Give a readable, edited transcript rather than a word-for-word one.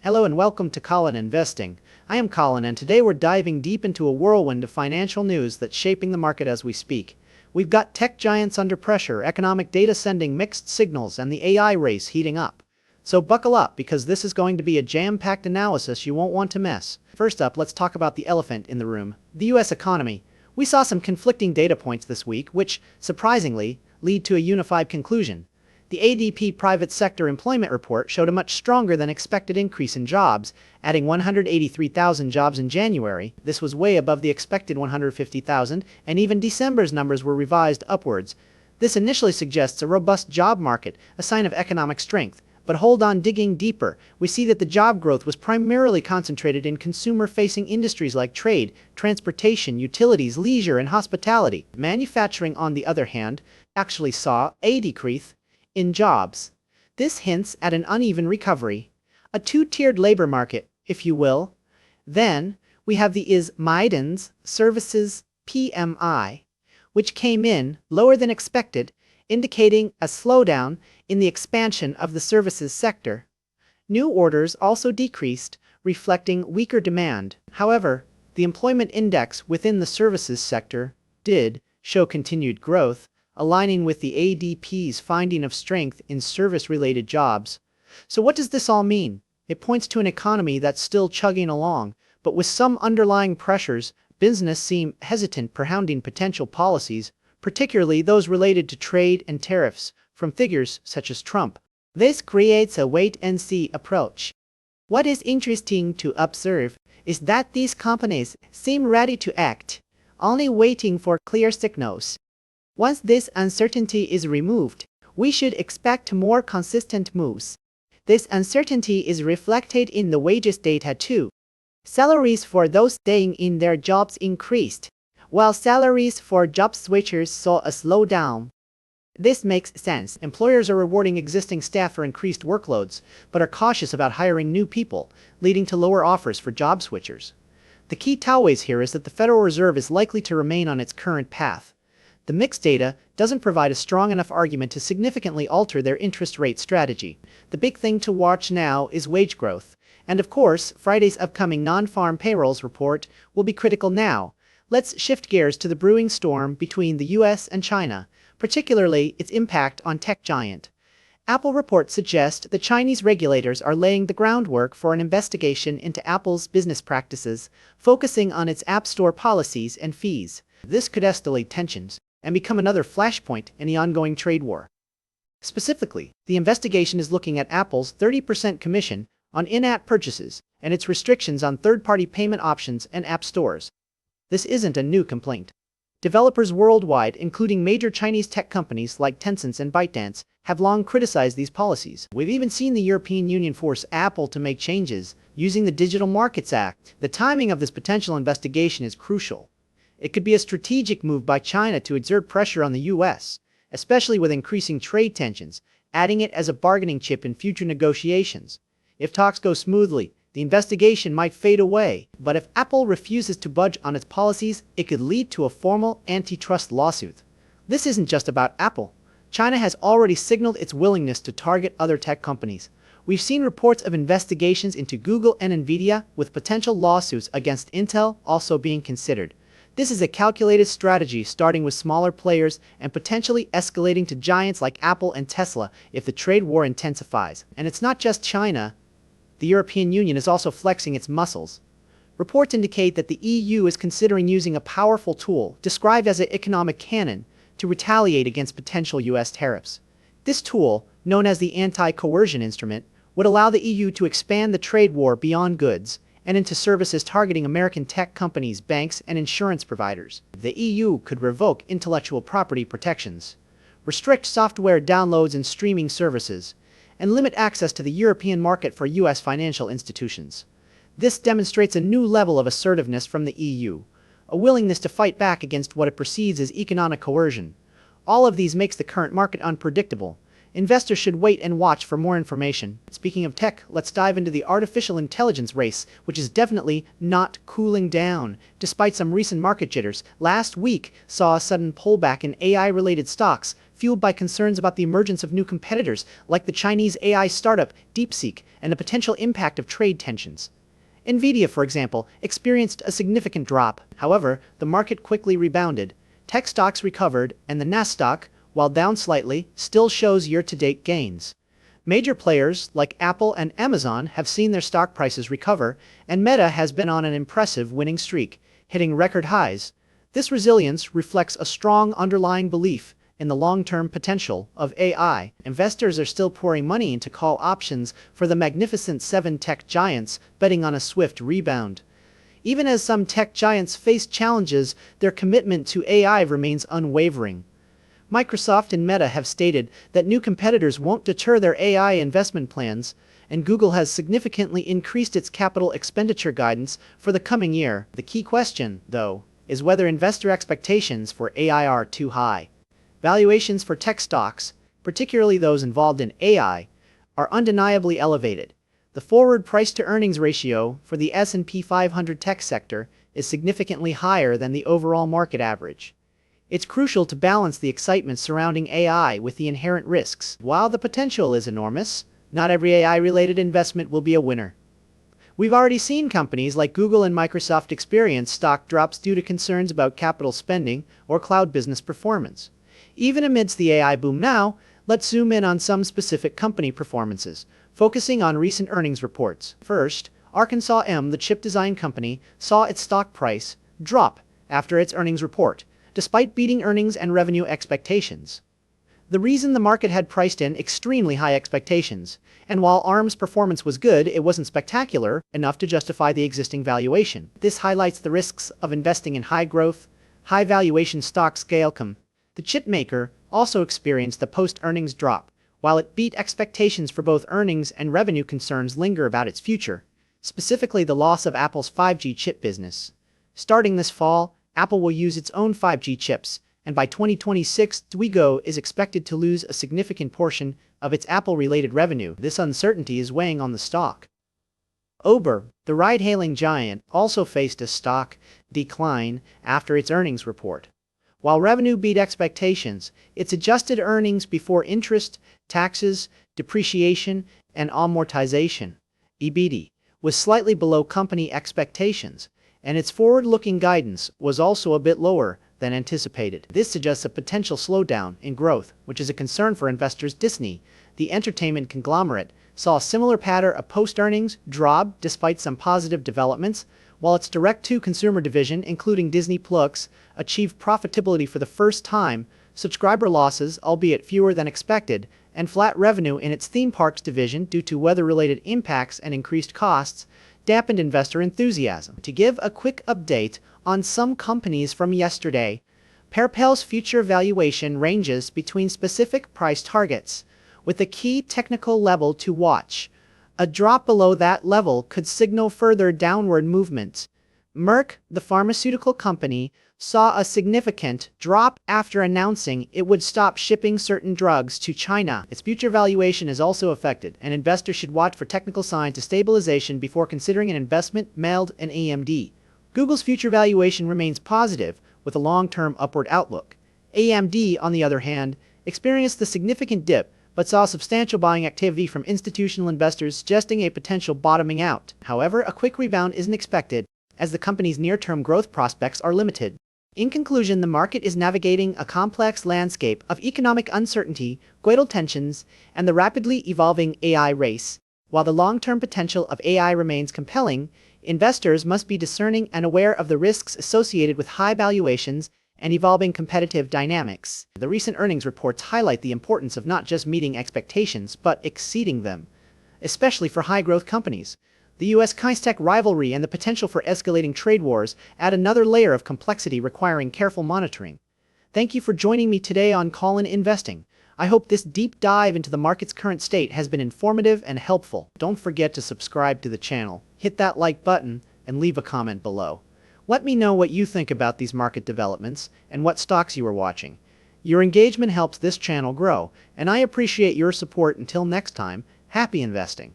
Hello and welcome to Collin Investing. I am Collin and today we're diving deep into a whirlwind of financial news that's shaping the market as we speak. We've got tech giants under pressure, economic data sending mixed signals, and the AI race heating up. So buckle up because this is going to be a jam-packed analysis you won't want to miss. First up, let's talk about the elephant in the room, the US economy. We saw some conflicting data points this week which, surprisingly, lead to a unified conclusion. The ADP private sector employment report showed a much stronger than expected increase in jobs, adding 183,000 jobs in January. This was way above the expected 150,000, and even December's numbers were revised upwards. This initially suggests a robust job market, a sign of economic strength. But hold on, digging deeper, we see that the job growth was primarily concentrated in consumer-facing industries like trade, transportation, utilities, leisure, and hospitality. Manufacturing, on the other hand, actually saw a decrease in jobs. This hints at an uneven recovery, a two-tiered labor market, if you will. Then, we have the Maiden's Services PMI, which came in lower than expected, indicating a slowdown in the expansion of the services sector. New orders also decreased, reflecting weaker demand. However, the employment index within the services sector did show continued growth, aligning with the ADP's finding of strength in service-related jobs. So what does this all mean? It points to an economy that's still chugging along, but with some underlying pressures. Business seem hesitant propounding potential policies, particularly those related to trade and tariffs, from figures such as Trump. This creates a wait-and-see approach. What is interesting to observe is that these companies seem ready to act, only waiting for clear signals. Once this uncertainty is removed, we should expect more consistent moves. This uncertainty is reflected in the wages data too. Salaries for those staying in their jobs increased, while salaries for job switchers saw a slowdown. This makes sense. Employers are rewarding existing staff for increased workloads, but are cautious about hiring new people, leading to lower offers for job switchers. The key takeaways here is that the Federal Reserve is likely to remain on its current path. The mixed data doesn't provide a strong enough argument to significantly alter their interest rate strategy. The big thing to watch now is wage growth. And of course, Friday's upcoming non-farm payrolls report will be critical now. Let's shift gears to the brewing storm between the US and China, particularly its impact on tech giant. Apple reports suggest that Chinese regulators are laying the groundwork for an investigation into Apple's business practices, focusing on its App Store policies and fees. This could escalate tensions and become another flashpoint in the ongoing trade war. Specifically, the investigation is looking at Apple's 30% commission on in-app purchases and its restrictions on third-party payment options and app stores. This isn't a new complaint. Developers worldwide, including major Chinese tech companies like Tencent and ByteDance, have long criticized these policies. We've even seen the European Union force Apple to make changes using the Digital Markets Act. The timing of this potential investigation is crucial. It could be a strategic move by China to exert pressure on the US, especially with increasing trade tensions, adding it as a bargaining chip in future negotiations. If talks go smoothly, the investigation might fade away, but if Apple refuses to budge on its policies, it could lead to a formal antitrust lawsuit. This isn't just about Apple. China has already signaled its willingness to target other tech companies. We've seen reports of investigations into Google and Nvidia, with potential lawsuits against Intel also being considered. This is a calculated strategy, starting with smaller players and potentially escalating to giants like Apple and Tesla if the trade war intensifies. And it's not just China. The European Union is also flexing its muscles. Reports indicate that the EU is considering using a powerful tool, described as an economic cannon, to retaliate against potential US tariffs. This tool, known as the anti-coercion instrument, would allow the EU to expand the trade war beyond goods and into services targeting American tech companies, banks, and insurance providers. The EU could revoke intellectual property protections, restrict software downloads and streaming services, and limit access to the European market for US financial institutions. This demonstrates a new level of assertiveness from the EU, a willingness to fight back against what it perceives as economic coercion. All of these makes the current market unpredictable. Investors should wait and watch for more information. Speaking of tech, let's dive into the artificial intelligence race, which is definitely not cooling down. Despite some recent market jitters, last week saw a sudden pullback in AI-related stocks, fueled by concerns about the emergence of new competitors like the Chinese AI startup DeepSeek and the potential impact of trade tensions. Nvidia, for example, experienced a significant drop. However, the market quickly rebounded. Tech stocks recovered, and the Nasdaq, while down slightly, still shows year-to-date gains. Major players like Apple and Amazon have seen their stock prices recover, and Meta has been on an impressive winning streak, hitting record highs. This resilience reflects a strong underlying belief in the long-term potential of AI. Investors are still pouring money into call options for the Magnificent Seven tech giants, betting on a swift rebound. Even as some tech giants face challenges, their commitment to AI remains unwavering. Microsoft and Meta have stated that new competitors won't deter their AI investment plans, and Google has significantly increased its capital expenditure guidance for the coming year. The key question, though, is whether investor expectations for AI are too high. Valuations for tech stocks, particularly those involved in AI, are undeniably elevated. The forward price-to-earnings ratio for the S&P 500 tech sector is significantly higher than the overall market average. It's crucial to balance the excitement surrounding AI with the inherent risks. While the potential is enormous, not every AI-related investment will be a winner. We've already seen companies like Google and Microsoft experience stock drops due to concerns about capital spending or cloud business performance. Even amidst the AI boom now, let's zoom in on some specific company performances, focusing on recent earnings reports. First, Arkansas M, the chip design company, saw its stock price drop after its earnings report, despite beating earnings and revenue expectations. The reason the market had priced in extremely high expectations, and while ARM's performance was good, it wasn't spectacular enough to justify the existing valuation. This highlights the risks of investing in high-growth, high-valuation stocks. Qualcomm, the chip maker, also experienced the post-earnings drop. While it beat expectations for both earnings and revenue, concerns linger about its future, specifically the loss of Apple's 5G chip business. Starting this fall, Apple will use its own 5G chips, and by 2026, Twigo is expected to lose a significant portion of its Apple-related revenue. This uncertainty is weighing on the stock. Uber, the ride-hailing giant, also faced a stock decline after its earnings report. While revenue beat expectations, its adjusted earnings before interest, taxes, depreciation, and amortization (EBIT) was slightly below company expectations, and its forward-looking guidance was also a bit lower than anticipated. This suggests a potential slowdown in growth, which is a concern for investors. Disney, the entertainment conglomerate, saw a similar pattern of post-earnings drop despite some positive developments, while its direct-to-consumer division, including Disney Plus, achieved profitability for the first time. Subscriber losses, albeit fewer than expected, and flat revenue in its theme parks division due to weather-related impacts and increased costs, dampened investor enthusiasm. To give a quick update on some companies from yesterday, PayPal's future valuation ranges between specific price targets, with a key technical level to watch. A drop below that level could signal further downward movement. Merck, the pharmaceutical company, saw a significant drop after announcing it would stop shipping certain drugs to China. Its future valuation is also affected, and investors should watch for technical signs of stabilization before considering an investment. Meld and AMD. Google's future valuation remains positive, with a long-term upward outlook. AMD, on the other hand, experienced a significant dip, but saw substantial buying activity from institutional investors, suggesting a potential bottoming out. However, a quick rebound isn't expected, as the company's near-term growth prospects are limited. In conclusion, the market is navigating a complex landscape of economic uncertainty, global tensions, and the rapidly evolving AI race. While the long-term potential of AI remains compelling, investors must be discerning and aware of the risks associated with high valuations and evolving competitive dynamics. The recent earnings reports highlight the importance of not just meeting expectations but exceeding them, especially for high-growth companies. The US-China tech rivalry and the potential for escalating trade wars add another layer of complexity requiring careful monitoring. Thank you for joining me today on Collin Investing. I hope this deep dive into the market's current state has been informative and helpful. Don't forget to subscribe to the channel, hit that like button, and leave a comment below. Let me know what you think about these market developments and what stocks you are watching. Your engagement helps this channel grow, and I appreciate your support. Until next time, happy investing.